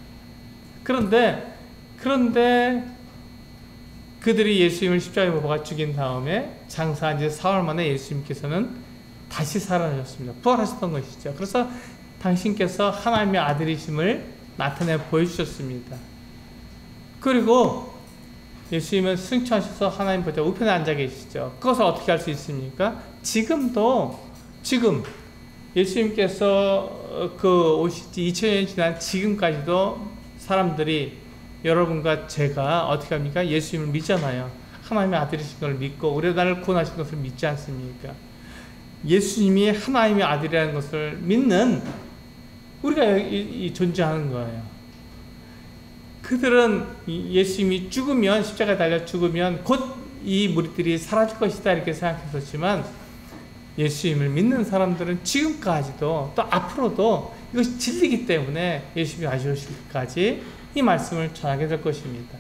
그런데 그들이 예수님을 십자가에 못 박아 죽인 다음에 장사한 지 4월 만에 예수님께서는 다시 살아나셨습니다. 부활하셨던 것이죠. 그래서 당신께서 하나님의 아들이심을 나타내 보여주셨습니다. 그리고 예수님은 승천하셔서 하나님 보좌 우편에 앉아 계시죠. 그것을 어떻게 할 수 있습니까? 지금 예수님께서 오신 지 2000년이 지난 지금까지도 사람들이 여러분과 제가 어떻게 합니까? 예수님을 믿잖아요. 하나님의 아들이신 걸 믿고 우리 나를 구원하신 것을 믿지 않습니까? 예수님이 하나님의 아들이라는 것을 믿는 우리가 존재하는 거예요. 그들은 예수님이 죽으면 십자가에 달려 죽으면 곧 이 무리들이 사라질 것이다 이렇게 생각했었지만 예수님을 믿는 사람들은 지금까지도 또 앞으로도 이것이 진리이기 때문에 예수님이 아시오실 때까지 이 말씀을 전하게 될 것입니다.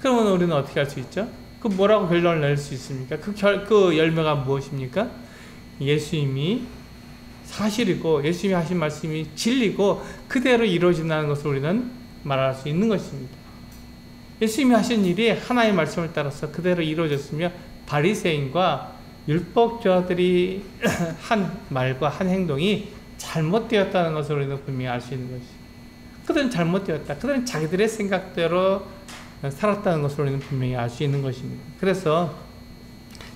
그러면 우리는 어떻게 할 수 있죠? 그 뭐라고 결론을 낼 수 있습니까? 그 열매가 무엇입니까? 예수님이 사실이고 예수님이 하신 말씀이 진리고 그대로 이루어진다는 것을 우리는 말할 수 있는 것입니다. 예수님이 하신 일이 하나님의 말씀을 따라서 그대로 이루어졌으며 바리새인과 율법교사들이 한 말과 한 행동이 잘못되었다는 것을 우리는 분명히 알 수 있는 것이. 그들은 잘못되었다. 그들은 자기들의 생각대로 살았다는 것을 우리는 분명히 알 수 있는 것입니다. 그래서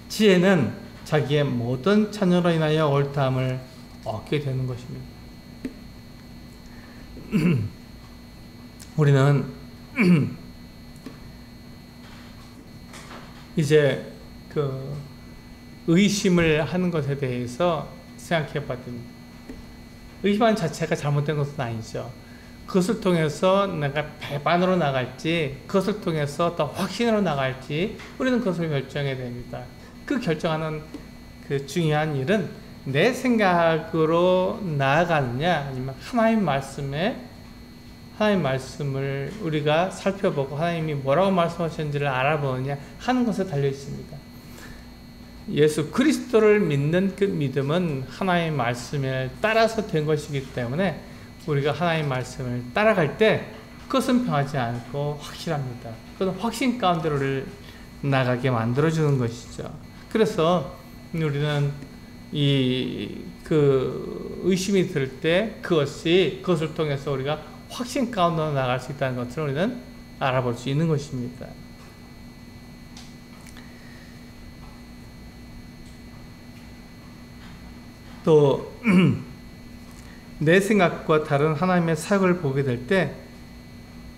지혜는 자기의 모든 자녀로 인하여 옳다함을 얻게 되는 것입니다. 우리는 이제 그 의심을 하는 것에 대해서 생각해 봤습니다. 의심하는 자체가 잘못된 것은 아니죠. 그것을 통해서 내가 배반으로 나갈지, 그것을 통해서 더 확신으로 나갈지, 우리는 그것을 결정해야 됩니다. 그 결정하는 그 중요한 일은 내 생각으로 나아가느냐, 아니면 하나님 말씀을 우리가 살펴보고 하나님이 뭐라고 말씀하셨는지를 알아보느냐 하는 것에 달려 있습니다. 예수 그리스도를 믿는 그 믿음은 하나님의 말씀을 따라서 된 것이기 때문에 우리가 하나님의 말씀을 따라갈 때 그것은 변하지 않고 확실합니다. 그것은 확신 가운데로 나가게 만들어주는 것이죠. 그래서 우리는 그 의심이 들 때 그것을 통해서 우리가 확신 가운데로 나갈 수 있다는 것을 우리는 알아볼 수 있는 것입니다. 또 내 생각과 다른 하나님의 사역을 보게 될 때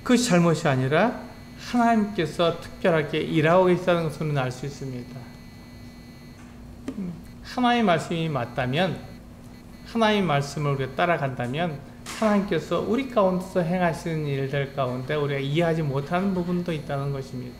그것이 잘못이 아니라 하나님께서 특별하게 일하고 계시다는 것을 우리는 알 수 있습니다. 하나님의 말씀이 맞다면, 하나님의 말씀을 우리가 따라간다면 하나님께서 우리 가운데서 행하시는 일들 가운데 우리가 이해하지 못하는 부분도 있다는 것입니다.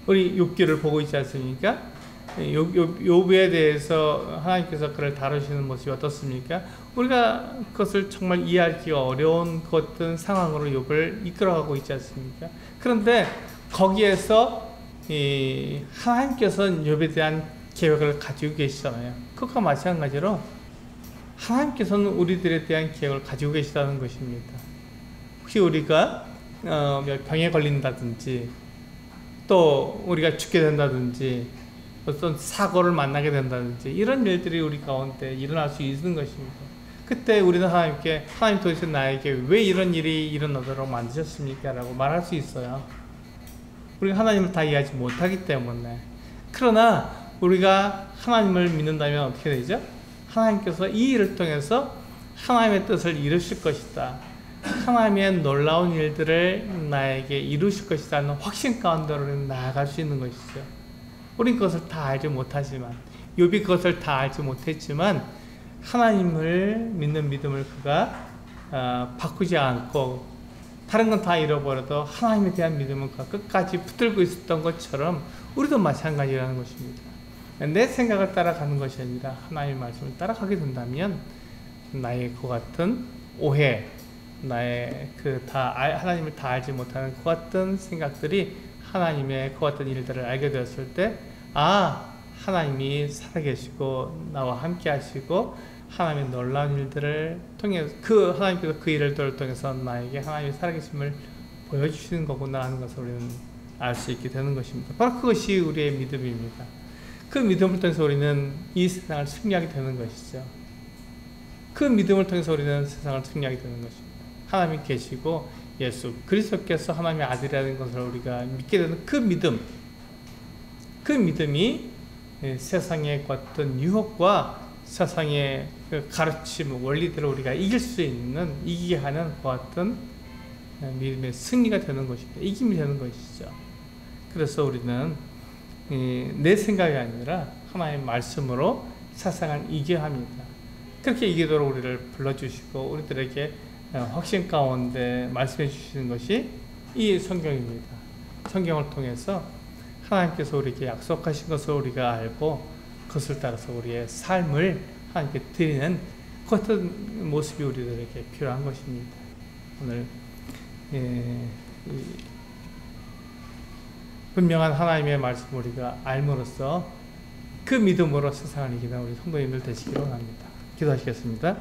우리 욥기를 보고 있지 않습니까? 욥에 대해서 하나님께서 그를 다루시는 모습이 어떻습니까? 우리가 그것을 정말 이해하기가 어려운 어떤 상황으로 욥을 이끌어가고 있지 않습니까? 그런데 거기에서 하나님께서는 욥에 대한 계획을 가지고 계시잖아요. 그것과 마찬가지로 하나님께서는 우리들에 대한 계획을 가지고 계시다는 것입니다. 혹시 우리가 병에 걸린다든지 또 우리가 죽게 된다든지 어떤 사고를 만나게 된다든지 이런 일들이 우리 가운데 일어날 수 있는 것입니다. 그때 우리는 하나님께 하나님 도대체 나에게 왜 이런 일이 일어나도록 만드셨습니까? 라고 말할 수 있어요. 우리가 하나님을 다 이해하지 못하기 때문에. 그러나 우리가 하나님을 믿는다면 어떻게 되죠? 하나님께서 이 일을 통해서 하나님의 뜻을 이루실 것이다. 하나님의 놀라운 일들을 나에게 이루실 것이다 하는 확신 가운데로 나아갈 수 있는 것이죠. 우린 그것을 다 알지 못하지만, 욥이 그것을 다 알지 못했지만 하나님을 믿는 믿음을 그가 바꾸지 않고 다른 건 다 잃어버려도 하나님에 대한 믿음은 그가 끝까지 붙들고 있었던 것처럼 우리도 마찬가지라는 것입니다. 내 생각을 따라가는 것이 아니라 하나님의 말씀을 따라가게 된다면 나의 그 같은 오해, 나의 하나님을 다 알지 못하는 그 같은 생각들이 하나님의 그 같은 일들을 알게 되었을 때, 하나님이 살아계시고 나와 함께 하시고 하나님의 놀라운 일들을 통해 하나님께서 그 일들을 통해서 나에게 하나님의 살아계심을 보여주시는 거구나 하는 것을 우리는 알 수 있게 되는 것입니다. 바로 그것이 우리의 믿음입니다. 그 믿음을 통해서 우리는 이 세상을 승리하게 되는 것이죠. 그 믿음을 통해서 우리는 세상을 승리하게 되는 것입니다. 하나님이 계시고 예수 그리스도께서 하나님의 아들이라는 것을 우리가 믿게 되는 그 믿음이 세상의 어떤 유혹과 세상의 그 가르침, 원리들을 우리가 이기게 하는 그 같은 믿음의 승리가 되는 것입니다. 이김이 되는 것이죠. 그래서 우리는 내 생각이 아니라 하나님의 말씀으로 세상을 이겨야 합니다. 그렇게 이기도록 우리를 불러주시고 우리들에게 확신 가운데 말씀해 주시는 것이 이 성경입니다. 성경을 통해서 하나님께서 우리에게 약속하신 것을 우리가 알고 그것을 따라서 우리의 삶을 하나님께 드리는 그 같은 모습이 우리들에게 필요한 것입니다. 오늘 분명한 하나님의 말씀을 우리가 알므로써 그 믿음으로 세상을 이기는 우리 성도님들 되시기를 원합니다. 기도하시겠습니다.